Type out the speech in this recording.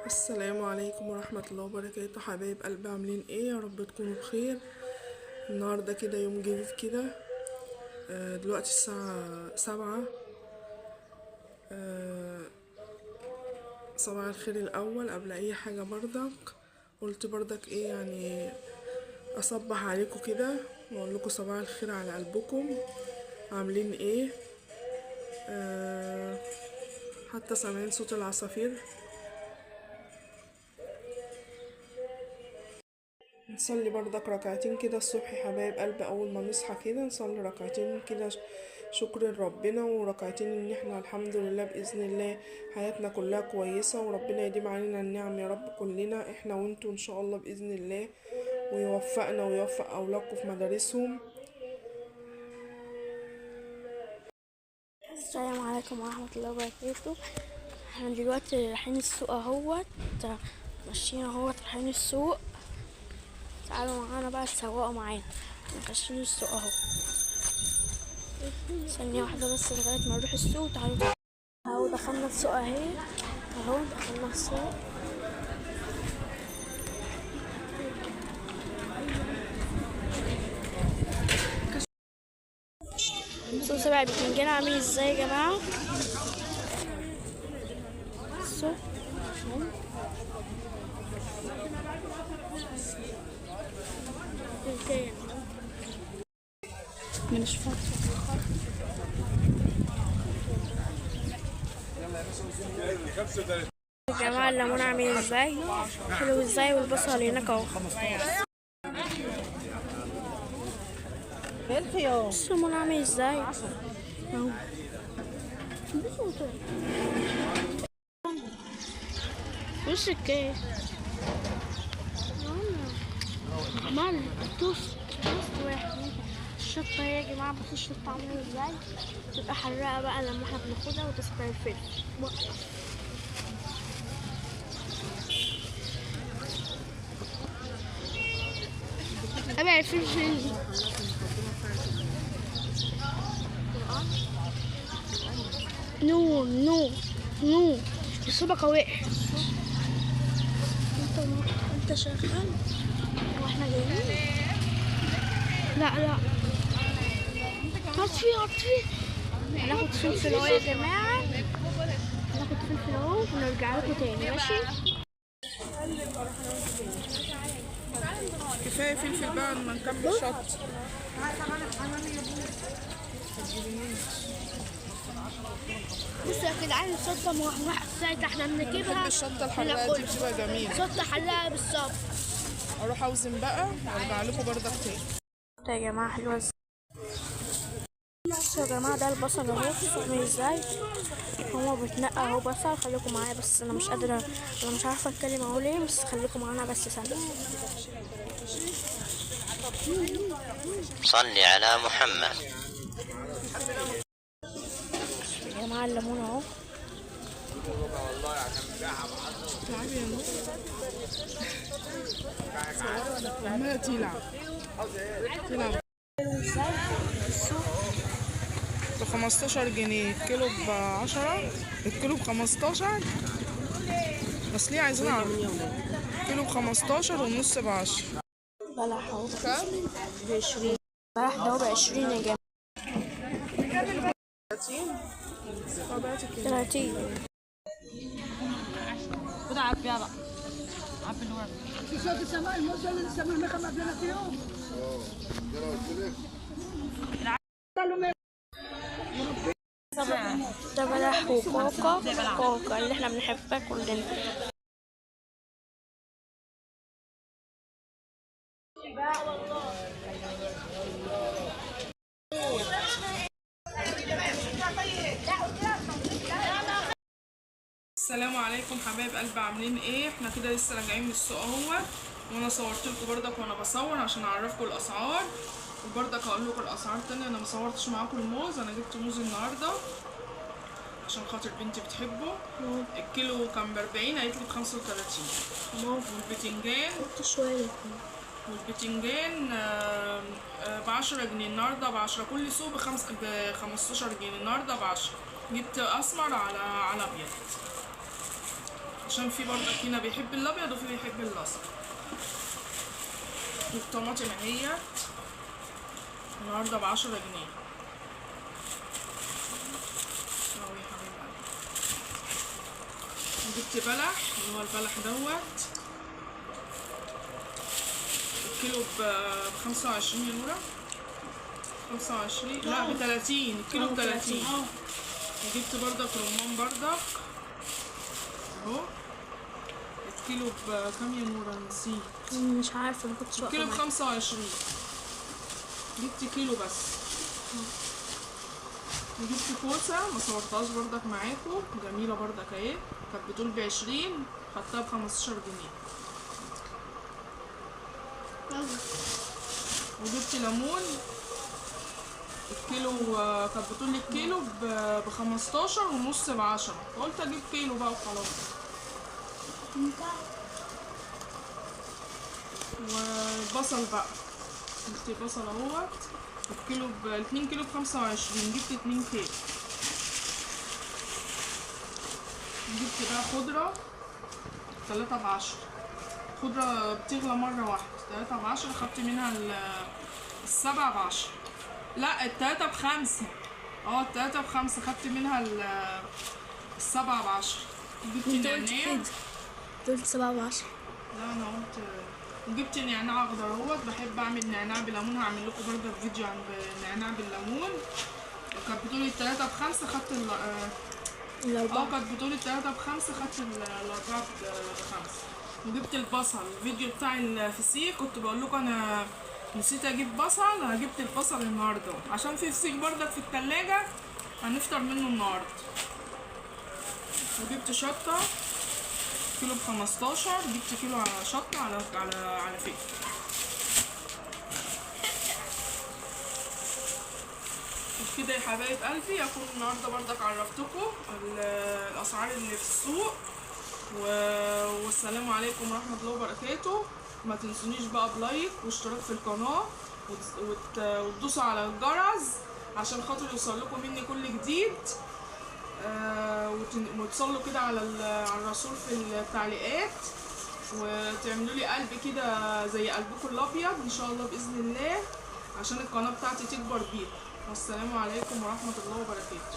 السلام عليكم ورحمة الله وبركاته، حبايب قلبي، عاملين ايه؟ يا رب تكونوا بخير. النهاردة كده يوم جديد كده. دلوقتي الساعة 7. آه، صباح الخير الأول قبل أي حاجة. برضك قلت برضك ايه يعني أصبح عليكم كده وأقول لكم صباح الخير على قلبكم. عاملين ايه؟ آه، حتى سامعين صوت العصافير. نصلي برضك ركعتين كده الصبح يا حبايب قلبي، اول ما نصحى كده نصلي ركعتين كده شكر لربنا، وركعتين ان احنا الحمد لله باذن الله حياتنا كلها كويسه، وربنا يديم علينا النعم يا رب كلنا احنا وانتوا ان شاء الله باذن الله، ويوفقنا ويوفق اولادكم في مدارسهم. السلام عليكم ورحمة الله وبركاته. احنا دلوقتي رايحين السوق اهوت، ماشيين اهوت رايحين السوق. تعالوا معانا بقى تسوقوا معانا، ماشيين السوق اهو. ثانية واحدة بس لغاية ما نروح السوق. تعالوا اهو دخلنا السوق اهي، اهو دخلنا السوق. السوق سبع بتنجان عامل ازاي يا جماعة؟ السوق مش فاضية. يا جماعة الليمون عامل ازاي؟ حلو ازاي؟ والبصل هناك اهو. بص الليمون عامل ازاي اهو. بص الكيك عمال توست واحد. الشطة يا جماعة، بصوا الشطة عاملة ازاي، تبقى حراقة بقى لما احنا بناخدها، وتسبع الفلفل. تبع الفلفل. نو نو نو السمكة وقع. انت شغال واحنا جايين؟ لا هطفي. هناخد فلفل اهو يا جماعة، هناخد فلفل اهو ونرجع لكم تاني، ماشي؟ كفايه فلفل بقى لما نكمل شط. بصوا يا جدعان، الشطة موحوحة ساعة احنا بنجيبها. بحب الشطه الحراقه دي، بتبقى جميله. شطة حلاقة بالصبر. اروح اوزن بقى وارجع لكم برضك تاني. يا جماعة حلوة ازاي. بصوا يا جماعة، ده البصل اهو، عامل ازاي. هو بيتنقى اهو بصل. خليكم معايا بس، انا مش قادرة، انا مش عارفة اتكلم اهو ليه، بس خليكم معانا بس ثانية. صل على محمد. يا جماعة الليمون اهو. عمالة تلعب ب15 جنيه، الكيلو ب10، الكيلو ب15. بس ليه عايزين اعرف؟ كيلو ب15 والنص ب10. بلح اهو كام؟ ب20. بلح ده هو ب20 يا جماعة. 30. خد عبيها بقى، عبي الورق. ده بلح وكوكا اللي احنا بنحبها كلنا. السلام عليكم حبايب قلبي، عاملين ايه؟ احنا كده لسه راجعين من السوق اهوت، وانا صورت لكم بردك وانا بصور عشان اعرفكم الاسعار، وبردك هقول لكم الاسعار تاني. انا مصورتش معاكم الموز، انا جبت موز النهارده عشان خاطر بنتي بتحبه. الكيلو كان ب40، قالت لي ب35. والبتنجان والبتنجان ب10 جنيه النهارده، ب10. كل سوق ب15 جنيه، النهارده ب10. جبت اسمر على ابيض. عشان في برضك هنا بيحب الابيض وفي بيحب الاصفر. والطماطم اهيت النهارده ب10 جنيه اهو يا حبيب قلبي. جبت بلح اللي هو البلح دوت الكيلو ب25 يا نورة. 25 لا ب30 الكيلو ب30. وجبت برضك رمان برضك اهو الكيلو بكام يا نورة نسيت. مش عارفه، ما كنتش واقفه الكيلو معاك. ب25. جبت كيلو بس. وجبت كوسة ما صورتهاش برضك معاكم، جميلة برضك اهي، كانت بتقول ب20 خدتها ب15 جنيه. وجبت ليمون الكيلو كانت بتقول لي الكيلو ب15 ونص ب10، فقلت اجيب كيلو بقى وخلاص. والبصل بقى جبت بصل اهوت الكيلو ب2 كيلو ب25، جبت 2 كيلو. جبت بقى خضرة 3 ب10، خضرة بتغلى مرة واحدة 3 ب10، خدت منها ال7 ب10، لا ال3 ب5 ال3 ب5 خدت منها ال7 ب10. جبت نعناع قلت 7 و10. لا انا قلت. وجبت نعناع اخضر اهوت، بحب اعمل نعناع بليمون، هعمل لكم برضه فيديو عن نعناع بالليمون. كانت بتقولي ال3 ب5 خدت كانت بتقولي ال3 ب5 خدت ال4 ب5. وجبت البصل الفيديو بتاع الفسيخ كنت بقول لكم انا نسيت اجيب بصل، انا جبت البصل النهارده عشان في فسيخ برضك في التلاجة هنفطر منه النهارده. وجبت شطة كيلو ب15، جبت كيلو على شطة على فلفل. كده يا حبايب قلبي اكون النهارده برضك عرفتكم الاسعار اللي في السوق والسلام عليكم ورحمه الله وبركاته. ما تنسونيش بقى بلايك واشتراك في القناه وتدوسوا على الجرس عشان خاطر يوصل لكم مني كل جديد. وتصلوا كده على الرسول في التعليقات، وتعملوا لي قلب كده زي قلبكم الابيض ان شاء الله باذن الله عشان القناه بتاعتي تكبر بيكم. والسلام عليكم ورحمه الله وبركاته.